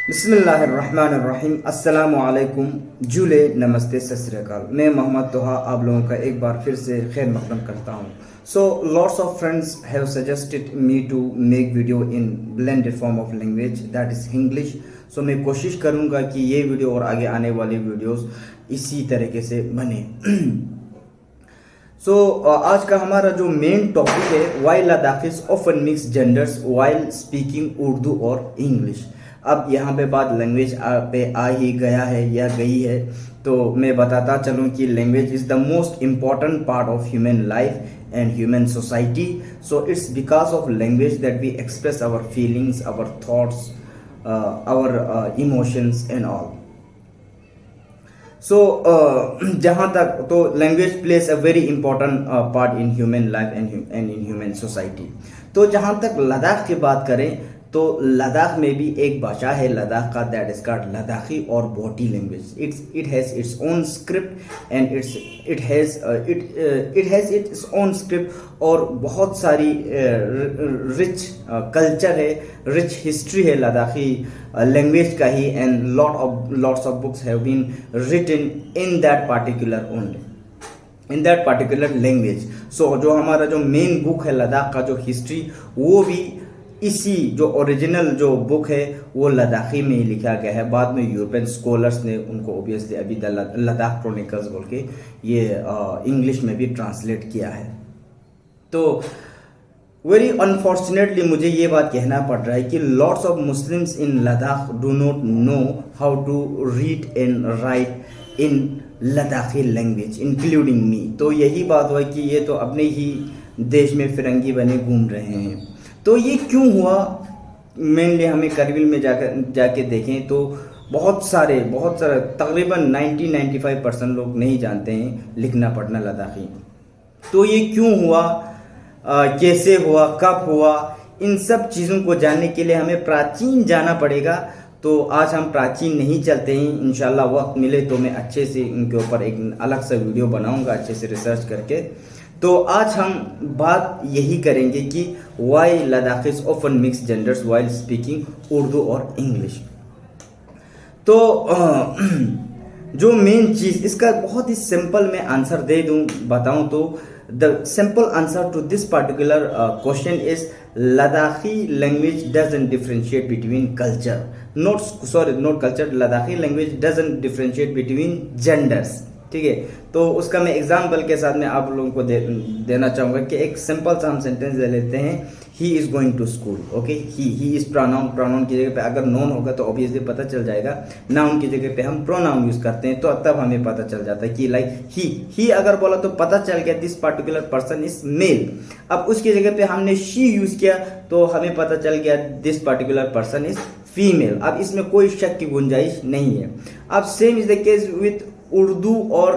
बिस्मिल्लाहिर्रहमानिर्रहीम अस्सलामुअलैकुम जूले नमस्ते सत श्री अकाल। मैं मोहम्मद तोहा आप लोगों का एक बार फिर से खैर मकदम करता हूँ। So lots of friends have suggested me to make video in blended form of language that is English. सो मैं कोशिश करूँगा कि ये वीडियो और आगे आने वाली वीडियोस इसी तरीके से बने। आज का हमारा जो मेन टॉपिक है why Ladakhis often mix genders while speaking Urdu और इंग्लिश। अब यहाँ पे बात लैंग्वेज पे आ ही गया है या गई है, तो मैं बताता चलूँ कि language is the most important part of human life and human society. So it's because of language that we express our feelings, our thoughts, our emotions and all. जहाँ तक तो language place a very important part in human life and in human society. तो जहाँ तक लद्दाख की बात करें तो लद्दाख में भी एक भाषा है लद्दाख का, दैट इज कॉल्ड लद्दाखी और Bhoti language. It has its own script and it has its own script और बहुत सारी रिच कल्चर है, रिच हिस्ट्री है लद्दाखी लैंग्वेज का ही, and lots of books have been written in that particular language. So जो हमारा जो मेन बुक है लद्दाख का जो हिस्ट्री, वो भी इसी जो ओरिजिनल जो बुक है वो लद्दाखी में ही लिखा गया है। बाद में यूरोपियन स्कॉलर्स ने उनको ऑब्वियसली अभी द लद्दाख क्रॉनिकल्स बोल के ये इंग्लिश में भी ट्रांसलेट किया है। तो वेरी अनफॉर्चुनेटली मुझे ये बात कहना पड़ रहा है कि lots of Muslims in Ladakh do not know how to read and write in Ladakhi language including me. तो यही बात हुआ कि ये तो अपने ही देश में फिरंगी बने घूम रहे हैं। तो ये क्यों हुआ, मेनली हमें करगिल में जाके देखें तो बहुत सारे तकरीबन 90-95% लोग नहीं जानते हैं लिखना पढ़ना लद्दाखी। तो ये क्यों हुआ, कैसे हुआ, कब हुआ, इन सब चीज़ों को जानने के लिए हमें प्राचीन जाना पड़ेगा। तो आज हम प्राचीन नहीं चलते हैं, इंशाल्लाह वक्त मिले तो मैं अच्छे से इनके ऊपर एक अलग सा वीडियो बनाऊंगा अच्छे से रिसर्च करके। तो आज हम बात यही करेंगे कि why Ladakhis often mix genders while speaking Urdu और इंग्लिश। तो जो मेन चीज़ इसका बहुत ही सिंपल मैं आंसर दे दूं बताऊं तो the simple answer to this particular question is Ladakhi language doesn't differentiate between culture not culture. Ladakhi language doesn't differentiate between genders. ठीक है, तो उसका मैं एग्जाम्पल के साथ में आप लोगों को देना चाहूँगा कि एक सिंपल सा हम सेंटेंस ले लेते हैं, he is going to school. Okay, he is pronoun की जगह पे अगर नोन होगा तो ऑब्वियसली पता चल जाएगा, नाउन की जगह पे हम प्रोनाउन यूज़ करते हैं तो तब हमें पता चल जाता है कि लाइक ही अगर बोला तो पता चल गया this particular person is male. अब उसकी जगह पे हमने शी यूज़ किया तो हमें पता चल गया this particular person is female. अब इसमें कोई शक की गुंजाइश नहीं है। अब same is the case with Urdu और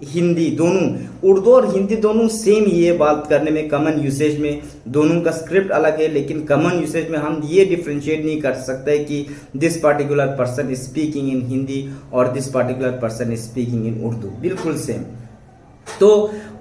हिंदी, दोनों उर्दू और हिंदी दोनों सेम ही है बात करने में, कॉमन यूसेज में दोनों का स्क्रिप्ट अलग है, लेकिन कॉमन यूसेज में हम ये डिफ्रेंशिएट नहीं कर सकते कि this particular person is speaking in Hindi और this particular person is speaking in Urdu, बिल्कुल सेम। तो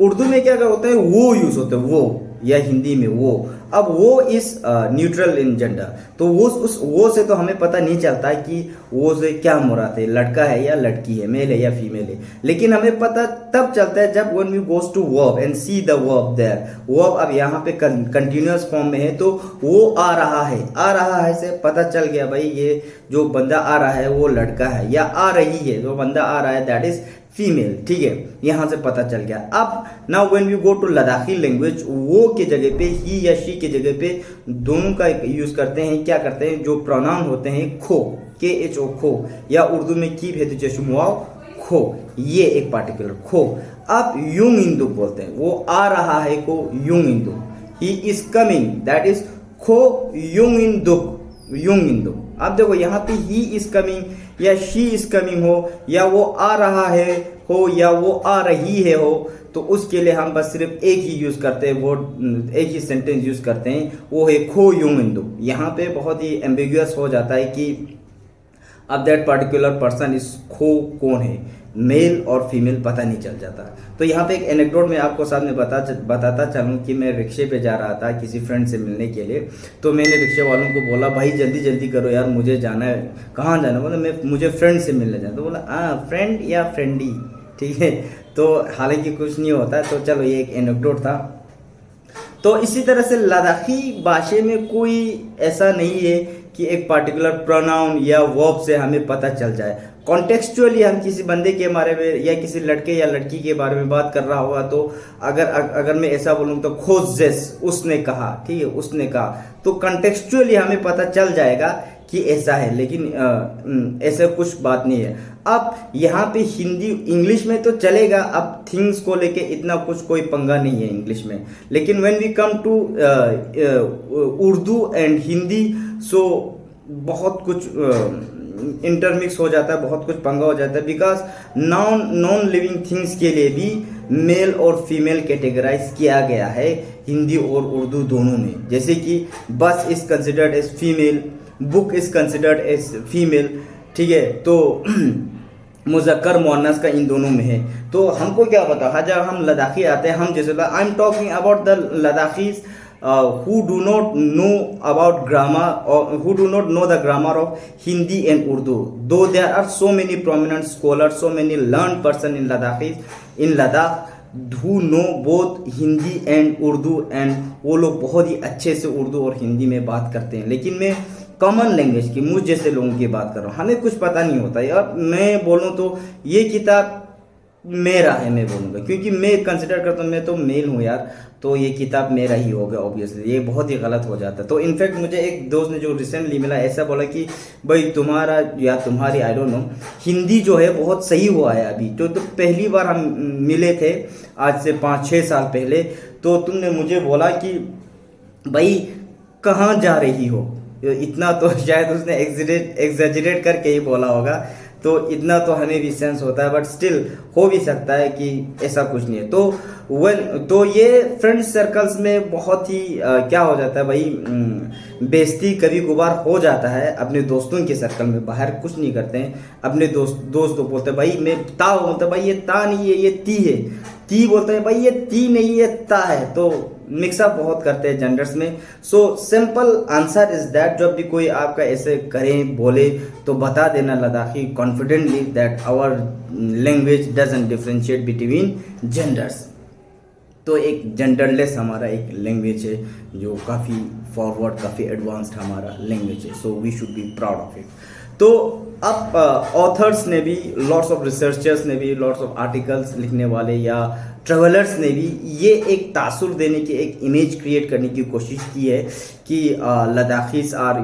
उर्दू में क्या होता है, वो यूज होता है वो, या हिंदी में वो। अब वो इज न्यूट्रल इन जेंडर, तो वो से तो हमें पता नहीं चलता कि वो से क्या मुराद है, लड़का है या लड़की है, मेल है या फीमेल है। लेकिन हमें पता तब चलता है जब when we goes to verb and see the verb there. Verb अब यहाँ पे कंटिन्यूअस फॉर्म में है तो वो आ रहा है से पता चल गया भाई ये जो बंदा आ रहा है वो लड़का है, या आ रही है जो बंदा आ रहा है दैट इज फीमेल। ठीक है, यहां से पता चल गया। अब now when we go to Ladakhi language, वो के जगह पे ही या शी के जगह पे दोनों का यूज करते हैं। क्या करते हैं, जो प्रोनाउन होते हैं खो, KHO खो, या उर्दू में की भेद चशमुआओ खो, ये एक पार्टिकुलर खो। अब युंग इंदुक बोलते हैं, वो आ रहा है को युंग इंदुक, he is coming that is खो युंग इंदुक। अब देखो यहाँ पे ही इज कमिंग या शी इज कमिंग हो, या वो आ रहा है हो, या वो आ रही है हो, तो उसके लिए हम बस सिर्फ एक ही यूज करते हैं, वो एक ही सेंटेंस यूज करते हैं, वो है खो युंग इंदु। यहाँ पे बहुत ही एम्बिगुअस हो जाता है कि अब दैट पर्टिकुलर पर्सन इज खो कौन है, मेल और फीमेल पता नहीं चल जाता। तो यहाँ पे एक एनेक्डोट मैं आपको सामने बताता चलूँ कि मैं रिक्शे पे जा रहा था किसी फ्रेंड से मिलने के लिए। तो मैंने रिक्शे वालों को बोला भाई जल्दी जल्दी करो यार, मुझे जाना है। कहाँ जाना? बोला मुझे फ्रेंड से मिलने जाना। तो बोला हाँ फ्रेंड या फ्रेंडी, ठीक है। तो हालांकि कुछ नहीं होता। तो चलो ये एक एनेक्डोट था। तो इसी तरह से लद्दाखी भाषा में कोई ऐसा नहीं है कि एक पर्टिकुलर प्रोनाउन या वर्ब से हमें पता चल जाए। कॉन्टेक्सचुअली हम किसी बंदे के बारे में या किसी लड़के या लड़की के बारे में बात कर रहा होगा तो अगर मैं ऐसा बोलूँ तो खोजेस उसने कहा, ठीक है, उसने कहा, तो कॉन्टेक्सचुअली हमें पता चल जाएगा कि ऐसा है। लेकिन ऐसा कुछ बात नहीं है। अब यहाँ पे हिंदी इंग्लिश में तो चलेगा, अब थिंग्स को लेके इतना कुछ कोई पंगा नहीं है इंग्लिश में। लेकिन when we come to Urdu and Hindi, so बहुत कुछ इंटरमिक्स हो जाता है, बहुत कुछ पंगा हो जाता है। बिकॉज नॉन लिविंग थिंग्स के लिए भी मेल और फीमेल कैटेगराइज किया गया है हिंदी और उर्दू दोनों में। जैसे कि bus is considered as female, book is considered as female, ठीक है। तो मुज़क्कर मुअन्नस का इन दोनों में है। तो हमको क्या पता, जब हम लद्दाखी आते हैं, हम जैसे I am talking about the Ladakhis who do not know about grammar or who do not know the grammar of Hindi and Urdu. Though there are so many prominent scholars, so many learned person in Ladakh who know both Hindi and Urdu, and वो लोग बहुत ही अच्छे से उर्दू और हिंदी में बात करते हैं। लेकिन मैं कॉमन लैंग्वेज की, मुझ जैसे लोगों की बात कर रहा हूँ, हमें कुछ पता नहीं होता यार। मैं बोलूँ तो ये किताब मेरा है, मैं बोलूँगा, क्योंकि मैं कंसिडर करता हूँ मैं तो मेल हूँ यार, तो ये किताब मेरा ही होगा ऑब्वियसली। ये बहुत ही गलत हो जाता है। तो इनफैक्ट मुझे एक दोस्त ने जो रिसेंटली मिला ऐसा बोला कि भाई तुम्हारा या तुम्हारी आई डोंट नो हिंदी जो है बहुत सही हुआ है अभी। तो पहली बार हम मिले थे आज से 5-6 साल पहले, तो तुमने मुझे बोला कि भाई कहाँ जा रही हो। इतना तो शायद उसने एग्जैजरेट करके ही बोला होगा, तो इतना तो हमें भी सेंस होता है, बट स्टिल हो भी सकता है कि ऐसा कुछ नहीं है। तो ये फ्रेंड सर्कल्स में बहुत ही क्या हो जाता है भाई, बेइज्जती कभी कभार हो जाता है अपने दोस्तों के सर्कल में। बाहर कुछ नहीं करते हैं, अपने दोस्त बोलते हैं भाई मैं ता हूँ, बोलते भाई ये ता नहीं है ये ती है, ती बोलते हैं भाई ये ती नहीं ये ता है। तो मिक्सअप बहुत करते हैं जेंडर्स में। So simple answer is that, जब भी कोई आपका ऐसे करें बोले तो बता देना Ladakhi confidently that our language doesn't differentiate between genders. तो एक जेंडरलेस हमारा एक लैंग्वेज है जो काफ़ी फॉरवर्ड, काफ़ी एडवांस्ड हमारा लैंग्वेज है। So we should be proud of it. तो अब ऑथर्स ने भी, लॉट्स ऑफ रिसर्चर्स ने भी, लॉट्स ऑफ आर्टिकल्स लिखने वाले या ट्रेवलर्स ने भी ये एक तासुर देने की, एक इमेज क्रिएट करने की कोशिश की है कि Ladakhis are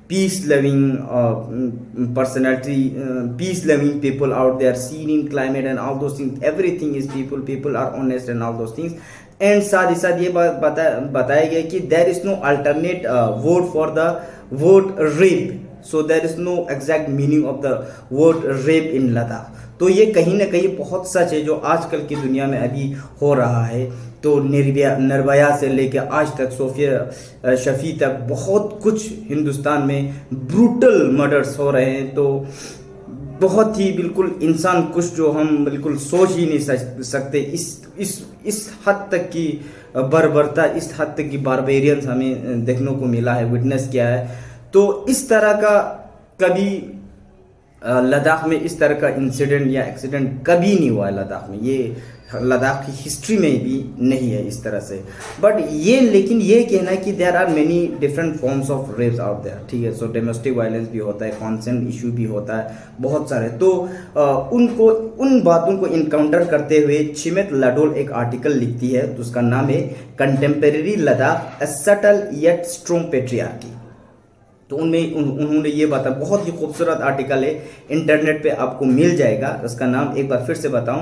peace loving personality, peace loving people out there, seen in climate and all those things, everything is people are honest and all those things. And साथ ही साथ ये बताया गया कि there is no alternate word for the word rape, so there is no exact meaning of the word rape in Ladakh. तो ये कहीं ना कहीं बहुत सच है जो आजकल की दुनिया में अभी हो रहा है। तो निर्भया से लेकर आज तक सोफिया शफी तक बहुत कुछ हिंदुस्तान में ब्रूटल मर्डर्स हो रहे हैं। तो बहुत ही बिल्कुल इंसान कुछ जो हम बिल्कुल सोच ही नहीं सकते, इस हद तक की बर्बरता, इस हद तक की बारबेरियंस हमें देखने को मिला है, विटनेस किया है। तो इस तरह का कभी लद्दाख में इस तरह का इंसिडेंट या एक्सीडेंट कभी नहीं हुआ है लद्दाख में, ये लद्दाख की हिस्ट्री में भी नहीं है इस तरह से। बट लेकिन ये कहना है कि there are many different forms of reps out there, ठीक है। सो डोमेस्टिक वायलेंस भी होता है, कॉन्सेंट इशू भी होता है, बहुत सारे। तो उन बातों को इनकाउंटर करते हुए छिमेत लाडोल एक आर्टिकल लिखती है, तो उसका नाम है कंटेम्परेरी लद्दाख, ए सटल येट स्ट्रॉन्ग पेट्रियार्की। तो उनमें उन्होंने ये बताया, बहुत ही खूबसूरत आर्टिकल है, इंटरनेट पे आपको मिल जाएगा। उसका नाम एक बार फिर से बताऊं,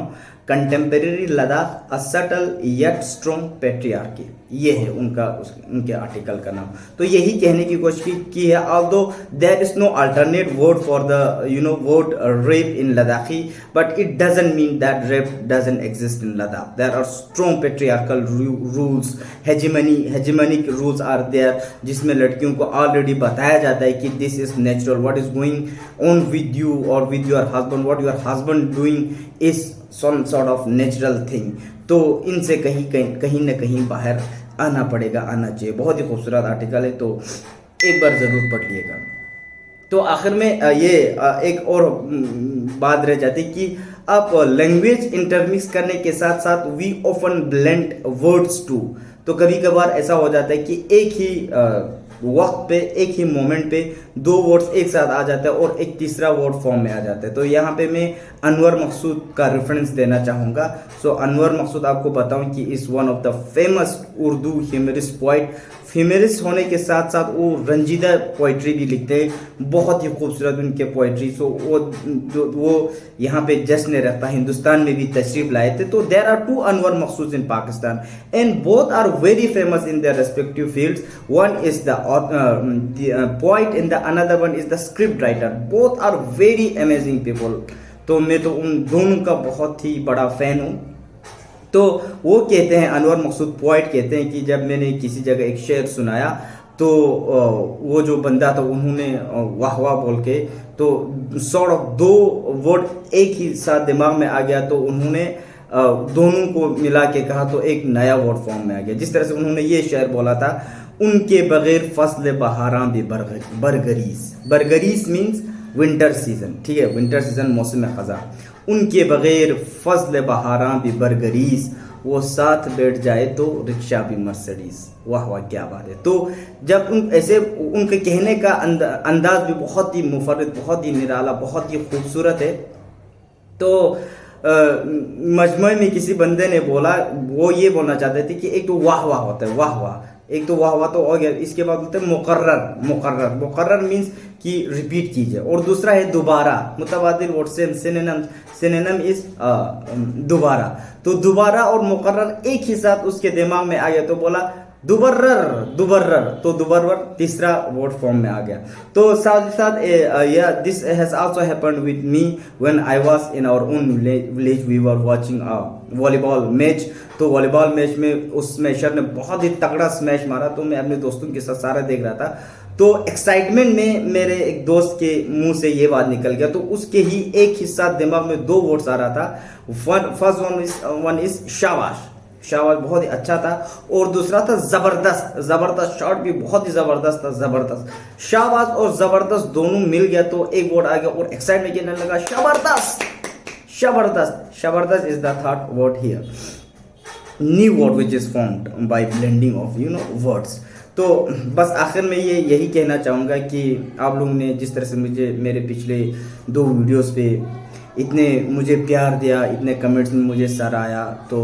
contemporary Ladakh a subtle yet strong patriarchy, ये है उनके आर्टिकल का नाम। तो यही कहने की कोशिश की है, although there is no alternate word for the word rape in Ladakhi, but it doesn't mean that rape doesn't exist in Ladakh. There are strong patriarchal rules, hegemonic rules are there, जिसमें लड़कियों को ऑलरेडी बताया जाता है कि this is natural, what is going on with you और with your husband, what your husband doing is some sort of natural thing. तो इनसे कहीं न कहीं बाहर आना पड़ेगा, आना चाहिए। बहुत ही खूबसूरत आर्टिकल है, तो एक बार ज़रूर पढ़ लिएगा। तो आखिर में ये एक और बात रह जाती कि आप लैंग्वेज इंटरमिक्स करने के साथ साथ we often blend words too. तो कभी कभार ऐसा हो जाता है कि एक ही वक्त पे, एक ही मोमेंट पे दो वर्ड्स एक साथ आ जाता है और एक तीसरा वर्ड फॉर्म में आ जाता है। तो यहाँ पे मैं अनवर मकसूद का रेफरेंस देना चाहूँगा। सो अनवर मकसूद आपको बताऊँ कि is one of the famous Urdu humourist poet. Humourist होने के साथ साथ वो रंजीदा पोइट्री भी लिखते हैं, बहुत ही खूबसूरत उनके पोइट्री। सो वो यहाँ पे जश्न रखता, हिंदुस्तान में भी तशरीफ लाए थे। तो there are two Anwar Maqsood in Pakistan and both are very famous in their respective fields. One is the poet and the another one is the script writer. Both are very amazing people. तो मैं तो उन दोनों का बहुत ही बड़ा फैन हूँ। तो वो कहते हैं, अनवर मकसूद पोइट कहते हैं कि जब मैंने किसी जगह एक शेर सुनाया तो वो जो बंदा था उन्होंने वाह वाह बोल के, तो सॉर्ट ऑफ दो वर्ड एक ही साथ दिमाग में आ गया, तो उन्होंने दोनों को मिला के कहा तो एक नया वर्ड फॉर्म में आ गया। जिस तरह से उन्होंने ये शेर बोला था, उनके बगैर फसल बहारां भी बरगरीज। बरगरीज मीन्स विंटर सीजन, ठीक है, विंटर सीजन मौसम खज़ा। उनके बगैर फजल बहारां भी बरगरीज, वो साथ बैठ जाए तो रिक्शा भी मर्सिडीज। वाह वाह, क्या बात है। तो जब ऐसे उनके कहने का अंदाज भी बहुत ही मुफर्रिद, बहुत ही निराला, बहुत ही खूबसूरत है। तो मजमे में किसी बंदे ने बोला, वो ये बोलना चाहते थे कि एक तो वाह वाह होता है, वाह वाह, एक तो वाह वाह तो हो गया, इसके बाद बोलते हैं मुकर्रर। मुकर्रर मुकर्रर मीन्स कि रिपीट कीजिए, और दूसरा है दोबारा, मुतबादिल वर्ड सेम, सिनोनिम इज दोबारा। तो दोबारा और मुकर्रर एक ही साथ उसके दिमाग में आ गया, तो बोला दुबर्रर दुबर्रर, तो दुबर्रर तीसरा वर्ड फॉर्म में आ गया। तो साथ साथ this has also happened with me when I was in our own village. We were watching volleyball match. तो वॉलीबॉल मैच में उस स्मैशर ने बहुत ही तगड़ा स्मैश मारा, तो मैं अपने दोस्तों के साथ सारा देख रहा था। तो एक्साइटमेंट में मेरे एक दोस्त के मुंह से ये बात निकल गया, तो उसके ही एक ही साथ दिमाग में दो वर्ड्स आ रहा था। फर्स्ट वन इज शाबाश। शाबाश बहुत ही अच्छा था, और दूसरा था जबरदस्त। जबरदस्त शॉट भी बहुत ही जबरदस्त था, जबरदस्त। शाबाश और जबरदस्त दोनों मिल गया तो एक वर्ड आ गया, और एक्साइटमेंट कहने लगा जबरदस्त जबरदस्त। जबरदस्त is the third word here, new word which is formed by blending of words. तो बस आखिर में यही कहना चाहूँगा कि आप लोगों ने जिस तरह से मुझे मेरे पिछले 2 वीडियोस पे इतने मुझे प्यार दिया, इतने कमेंट्स में मुझे सराहा, तो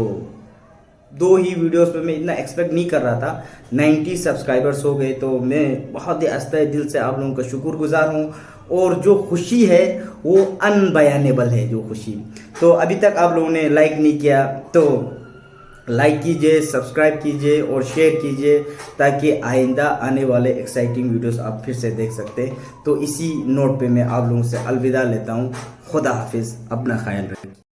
2 ही वीडियोस पे मैं इतना एक्सपेक्ट नहीं कर रहा था। 90 सब्सक्राइबर्स हो गए, तो मैं बहुत ही आस्था दिल से आप लोगों का शुक्रगुजार हूँ। और जो खुशी है वो अनबयानेबल है, जो खुशी। तो अभी तक आप लोगों ने लाइक नहीं किया तो लाइक कीजिए, सब्सक्राइब कीजिए और शेयर कीजिए, ताकि आइंदा आने वाले एक्साइटिंग वीडियोस आप फिर से देख सकते हैं। तो इसी नोट पे मैं आप लोगों से अलविदा लेता हूँ। खुदा हाफिज़, अपना ख्याल रखिए।